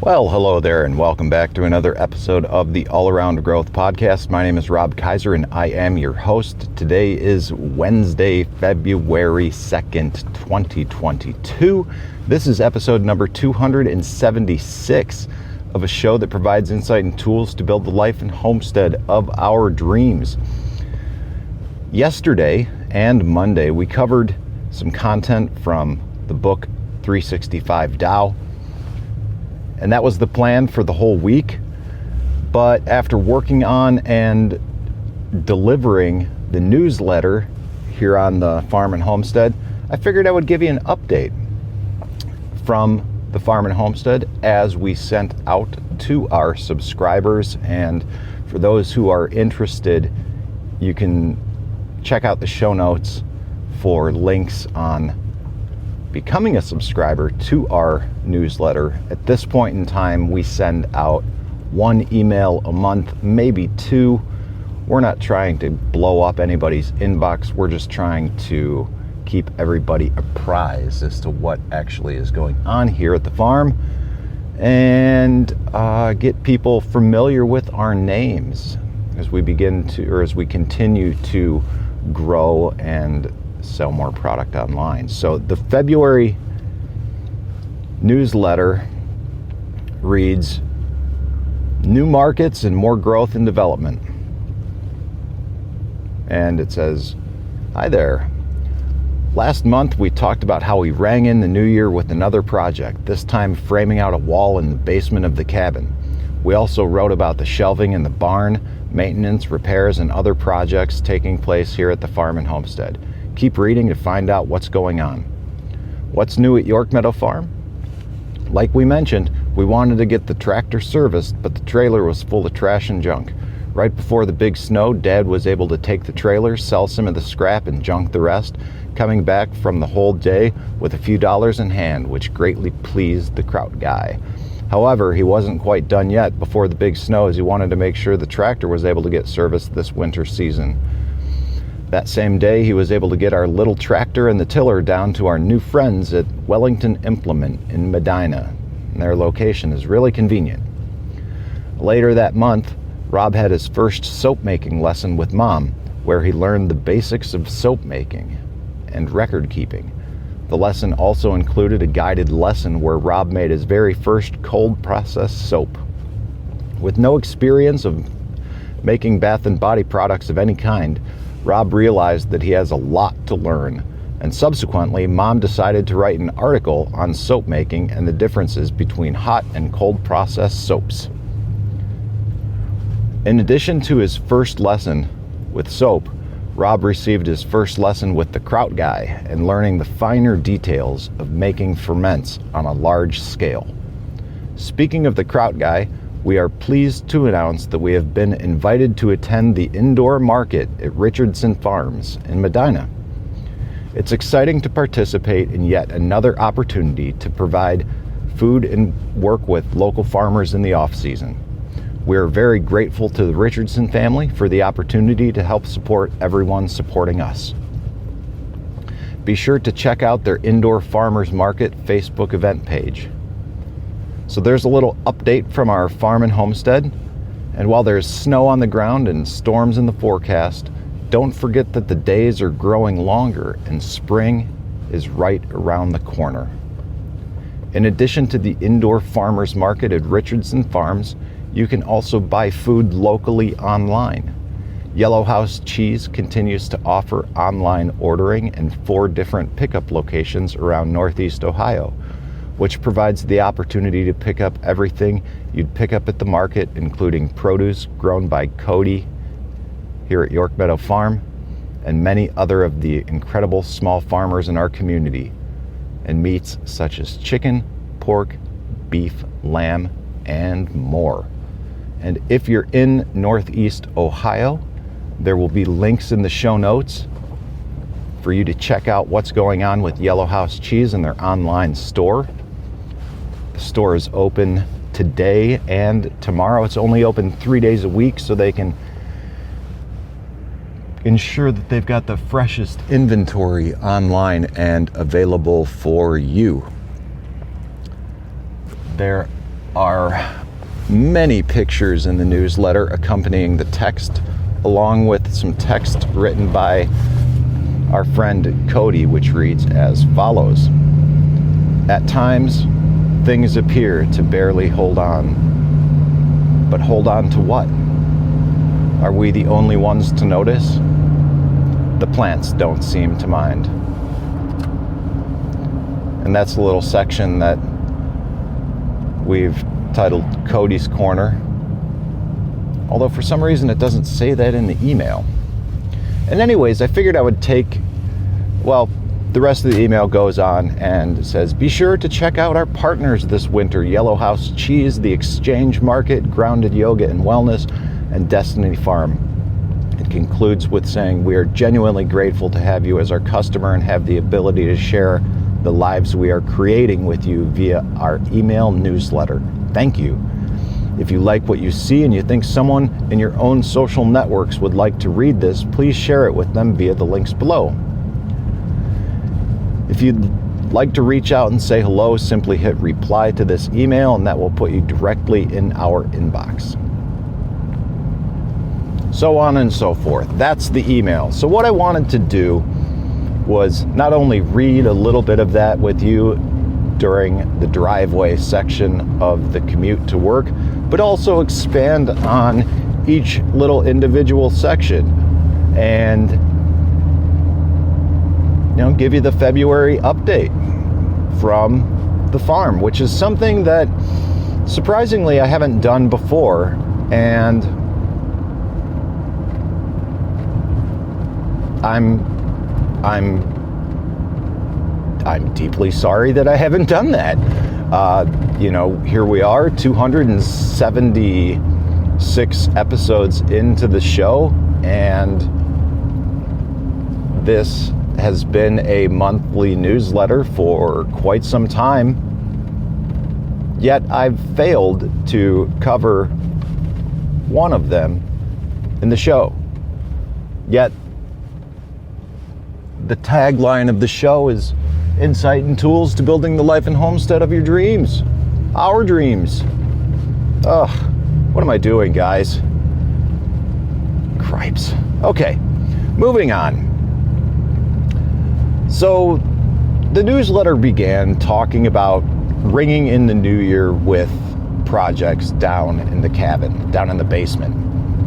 Well, hello there, and welcome back to another episode of the All Around Growth Podcast. My name is Rob Kaiser, and I am your host. Today is Wednesday, February 2nd, 2022. This is episode number 276 of a show that provides insight and tools to build the life and homestead of our dreams. Yesterday and Monday, we covered some content from the book 365 Tao. And that was the plan for the whole week. But after working on and delivering the newsletter here on the Farm and Homestead, I figured I would give you an update from the Farm and Homestead as we sent out to our subscribers. And for those who are interested, you can check out the show notes for links on becoming a subscriber to our newsletter. At this point in time, we send out one email a month, maybe two. We're not trying to blow up anybody's inbox. We're just trying to keep everybody apprised as to what actually is going on here at the farm and get people familiar with our names as we continue to grow and sell more product online. So the February newsletter reads, New Markets and More Growth and Development. And it says, Hi there. Last month we talked about how we rang in the new year with another project, this time framing out a wall in the basement of the cabin. We also wrote about the shelving in the barn, maintenance, repairs, and other projects taking place here at the Farm and Homestead. Keep reading to find out what's going on. What's new at York Meadow Farm? Like we mentioned, we wanted to get the tractor serviced, but the trailer was full of trash and junk. Right before the big snow, Dad was able to take the trailer, sell some of the scrap, and junk the rest, coming back from the whole day with a few dollars in hand, which greatly pleased the Kraut guy. However, he wasn't quite done yet before the big snow, as he wanted to make sure the tractor was able to get serviced this winter season. That same day, he was able to get our little tractor and the tiller down to our new friends at Wellington Implement in Medina. And their location is really convenient. Later that month, Rob had his first soap making lesson with Mom, where he learned the basics of soap making and record keeping. The lesson also included a guided lesson where Rob made his very first cold process soap. With no experience of making bath and body products of any kind, Rob realized that he has a lot to learn, and subsequently, Mom decided to write an article on soap making and the differences between hot and cold process soaps. In addition to his first lesson with soap, Rob received his first lesson with the Kraut guy and learning the finer details of making ferments on a large scale. Speaking of the Kraut guy, we are pleased to announce that we have been invited to attend the indoor market at Richardson Farms in Medina. It's exciting to participate in yet another opportunity to provide food and work with local farmers in the off-season. We are very grateful to the Richardson family for the opportunity to help support everyone supporting us. Be sure to check out their Indoor Farmers Market Facebook event page. So there's a little update from our Farm and Homestead. And while there's snow on the ground and storms in the forecast, don't forget that the days are growing longer and spring is right around the corner. In addition to the Indoor Farmers Market at Richardson Farms, you can also buy food locally online. Yellow House Cheese continues to offer online ordering in 4 different pickup locations around Northeast Ohio, which provides the opportunity to pick up everything you'd pick up at the market, including produce grown by Cody here at York Meadow Farm and many other of the incredible small farmers in our community, and meats such as chicken, pork, beef, lamb, and more. And if you're in Northeast Ohio, there will be links in the show notes for you to check out what's going on with Yellow House Cheese in their online store. The store is open today and tomorrow. It's only open 3 days a week, so they can ensure that they've got the freshest inventory online and available for you. There are many pictures in the newsletter accompanying the text, along with some text written by our friend Cody, which reads as follows. At times, things appear to barely hold on. But hold on to what? Are we the only ones to notice? The plants don't seem to mind. And that's a little section that we've titled Cody's Corner. Although for some reason it doesn't say that in the email. And anyways, I figured I would take, the rest of the email goes on and says, be sure to check out our partners this winter, Yellow House Cheese, The Exchange Market, Grounded Yoga and Wellness, and Destiny Farm. It concludes with saying, we are genuinely grateful to have you as our customer and have the ability to share the lives we are creating with you via our email newsletter. Thank you. If you like what you see and you think someone in your own social networks would like to read this, please share it with them via the links below. If you'd like to reach out and say hello, simply hit reply to this email and that will put you directly in our inbox. So on and so forth. That's the email. So what I wanted to do was not only read a little bit of that with you during the driveway section of the commute to work, but also expand on each little individual section and give you the February update from the farm, which is something that surprisingly I haven't done before, and I'm deeply sorry that I haven't done that. Here we are, 276 episodes into the show, and this has been a monthly newsletter for quite some time. Yet I've failed to cover one of them in the show. Yet the tagline of the show is insight and tools to building the life and homestead of your dreams. Our dreams. Ugh, what am I doing, guys? Cripes. Okay, moving on. So the newsletter began talking about ringing in the new year with projects down in the cabin, down in the basement.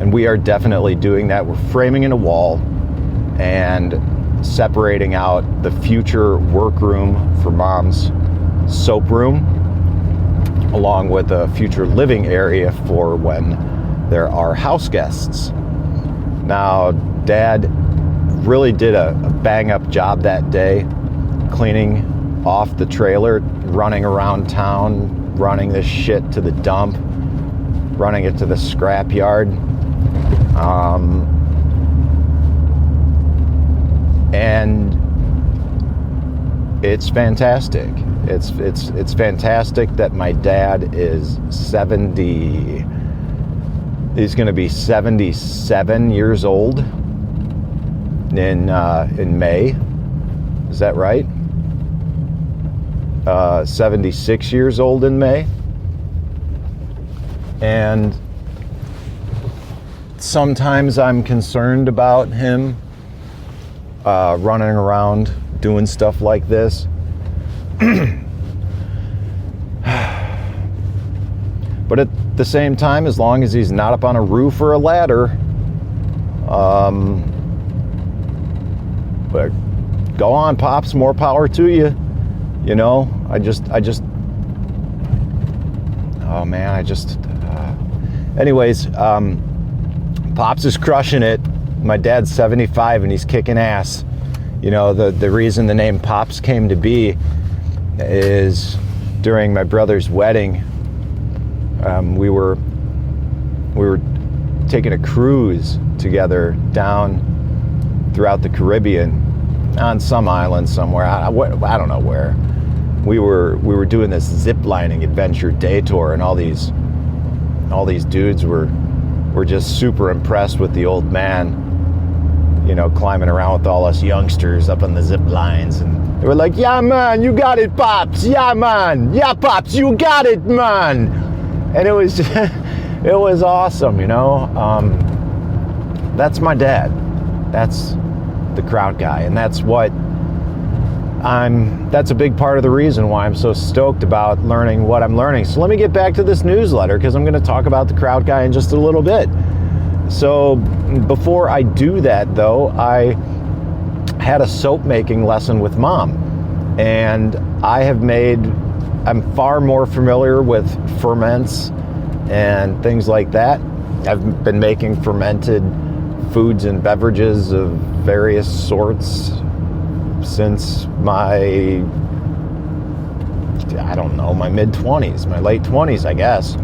And we are definitely doing that. We're framing in a wall and separating out the future workroom for Mom's soap room, along with a future living area for when there are house guests. Now, Dad really did a bang-up job that day, cleaning off the trailer, running around town, running this shit to the dump, running it to the scrap yard. And it's fantastic. It's fantastic that my dad is 70. He's going to be 77 years old in May. Is that right? 76 years old in May. And sometimes I'm concerned about him running around doing stuff like this. But at the same time, as long as he's not up on a roof or a ladder, but go on, Pops, more power to you. Anyways, Pops is crushing it. My dad's 75 and he's kicking ass. The reason the name Pops came to be is during my brother's wedding, we were taking a cruise together down throughout the Caribbean on some island somewhere. I don't know where. We were doing this zip lining adventure day tour, and all these dudes were just super impressed with the old man, climbing around with all us youngsters up on the zip lines, and they were like, "Yeah, man, you got it, Pops. Yeah, man. Yeah, Pops, you got it, man." And it was just, it was awesome, you know. That's my dad. That's the Kraut guy, and that's a big part of the reason why I'm so stoked about learning what I'm learning. So let me get back to this newsletter, because I'm going to talk about the Kraut guy in just a little bit. So before I do that, though, I had a soap making lesson with Mom, and I'm far more familiar with ferments and things like that. I've been making fermented foods and beverages of various sorts since my mid-20s, my late 20s, I guess.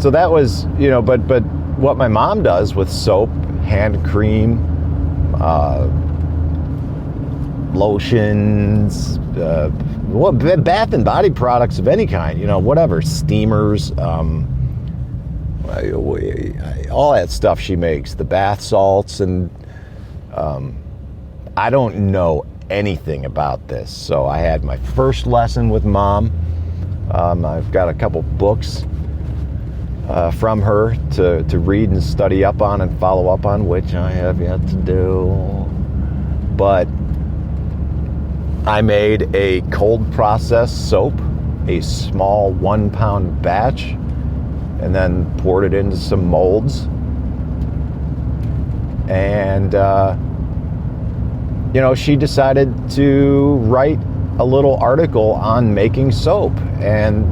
So that was, you know, but what my mom does with soap, hand cream, lotions, bath and body products of any kind, you know, whatever, steamers, all that stuff she makes, the bath salts, and I don't know anything about this. So I had my first lesson with Mom. I've got a couple books from her to read and study up on and follow up on, which I have yet to do. But I made a cold process soap, a small 1 pound batch, and then poured it into some molds. And, you know, she decided to write a little article on making soap and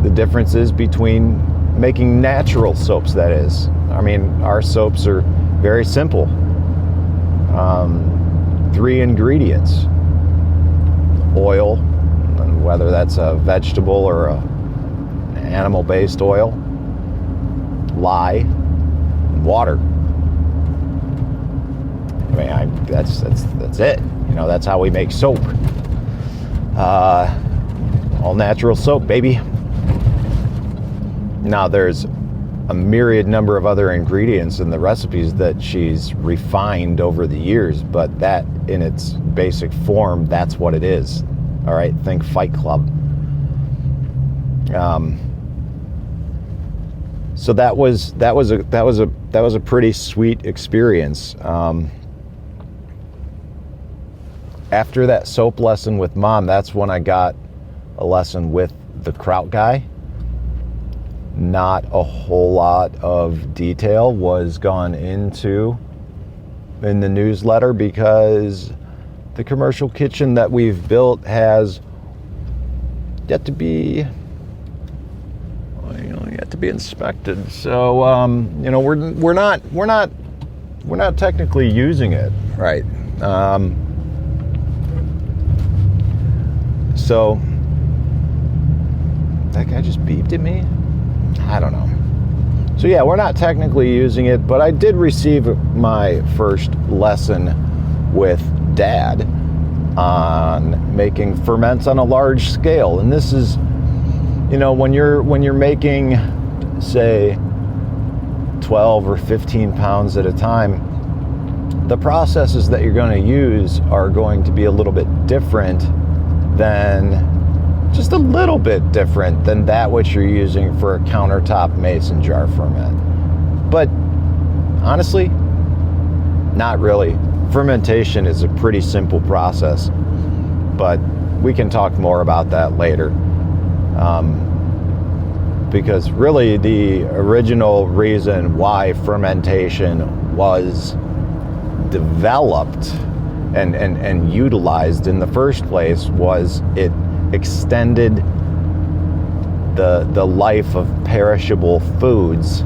the differences between making natural soaps, that is. I mean, our soaps are very simple. 3 ingredients: oil, and whether that's a vegetable or an animal-based oil, lye, water. I mean, that's it. You know, that's how we make soap. All natural soap, baby. Now, there's a myriad number of other ingredients in the recipes that she's refined over the years, but that in its basic form, that's what it is. All right, think Fight Club. So that was a pretty sweet experience. After that soap lesson with Mom, that's when I got a lesson with the Kraut guy. Not a whole lot of detail was gone into in the newsletter because the commercial kitchen that we've built has yet to be inspected. So you know, we're not technically using it, right? So that guy just beeped at me. I don't know. So yeah, we're not technically using it, but I did receive my first lesson with Dad on making ferments on a large scale. And this is, you know, when you're making, say, 12 or 15 pounds at a time, the processes that you're going to use are going to be a little bit different than just a little bit different than that which you're using for a countertop mason jar ferment. But honestly, not really. Fermentation is a pretty simple process, but we can talk more about that later. Because really the original reason why fermentation was developed and utilized in the first place was it extended the life of perishable foods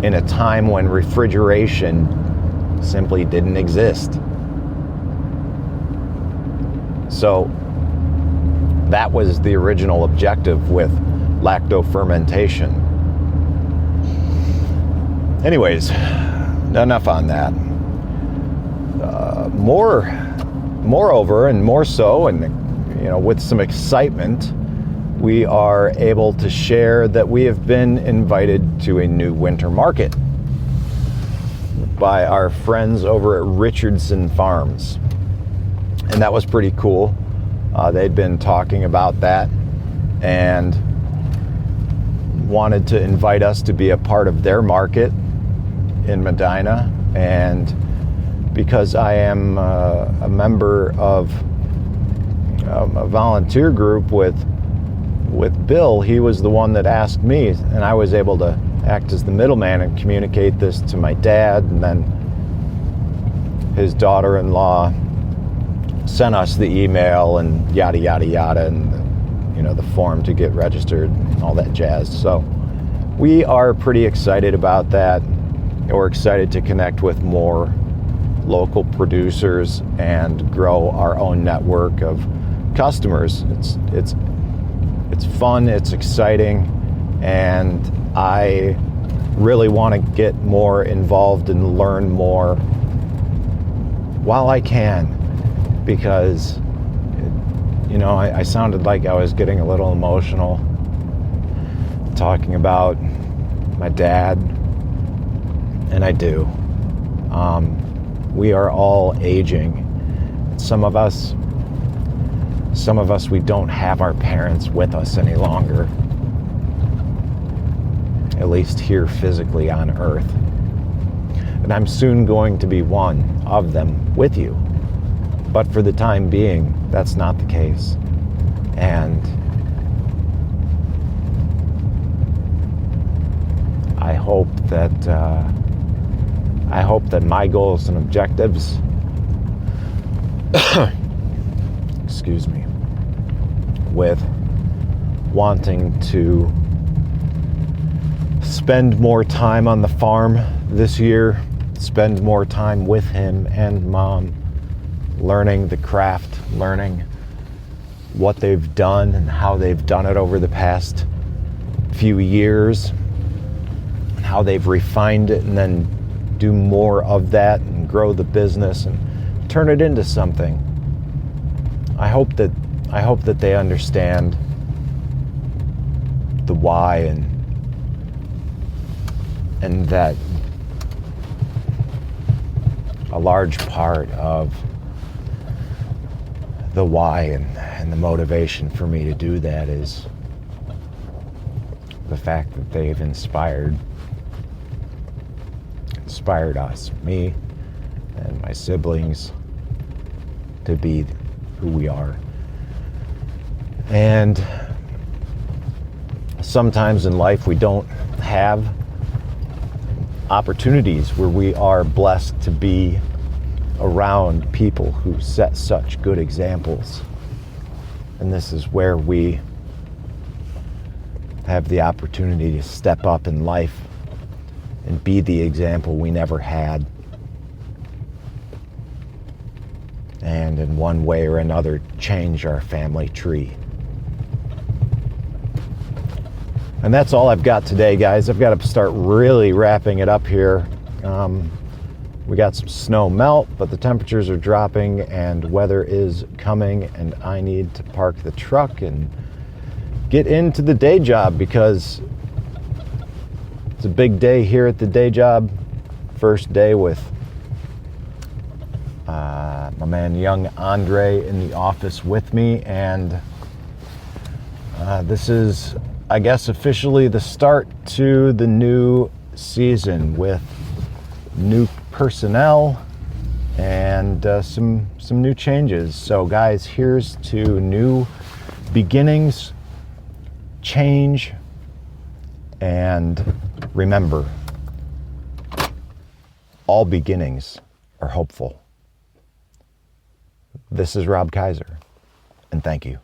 in a time when refrigeration simply didn't exist. So that was the original objective with lactofermentation. Anyways, enough on that. Moreover, and more so, and you know, with some excitement, we are able to share that we have been invited to a new winter market by our friends over at Richardson Farms. And that was pretty cool. They'd been talking about that and wanted to invite us to be a part of their market in Medina. And because I am a member of a volunteer group with Bill, he was the one that asked me, and I was able to act as the middleman and communicate this to my dad, and then his daughter-in-law sent us the email and yada yada yada, and the form to get registered and all that jazz. So we are pretty excited about that. We're excited to connect with more local producers and grow our own network of customers. It's fun, it's exciting, and I really want to get more involved and learn more while I can, because I sounded like I was getting a little emotional talking about my dad, and I do. We are all aging. Some of us, we don't have our parents with us any longer, at least here physically on Earth. And I'm soon going to be one of them with you. But for the time being, that's not the case. And I hope that my goals and objectives excuse me, with wanting to spend more time on the farm this year, spend more time with him and Mom, learning the craft, learning what they've done and how they've done it over the past few years, and how they've refined it, and then do more of that and grow the business and turn it into something. I hope that they understand the why, and that a large part of the why and the motivation for me to do that is the fact that they've inspired us, me and my siblings, to be who we are. And sometimes in life we don't have opportunities where we are blessed to be around people who set such good examples. And this is where we have the opportunity to step up in life and be the example we never had. And in one way or another, change our family tree. And that's all I've got today, guys. I've got to start really wrapping it up here. We got some snow melt, but the temperatures are dropping and weather is coming, and I need to park the truck and get into the day job, because it's a big day here at the day job. First day with my man young Andre in the office with me, and this is, I guess, officially the start to the new season with new personnel and some new changes. So guys, here's to new beginnings, change, and remember, all beginnings are hopeful. This is Rob Kaiser, and thank you.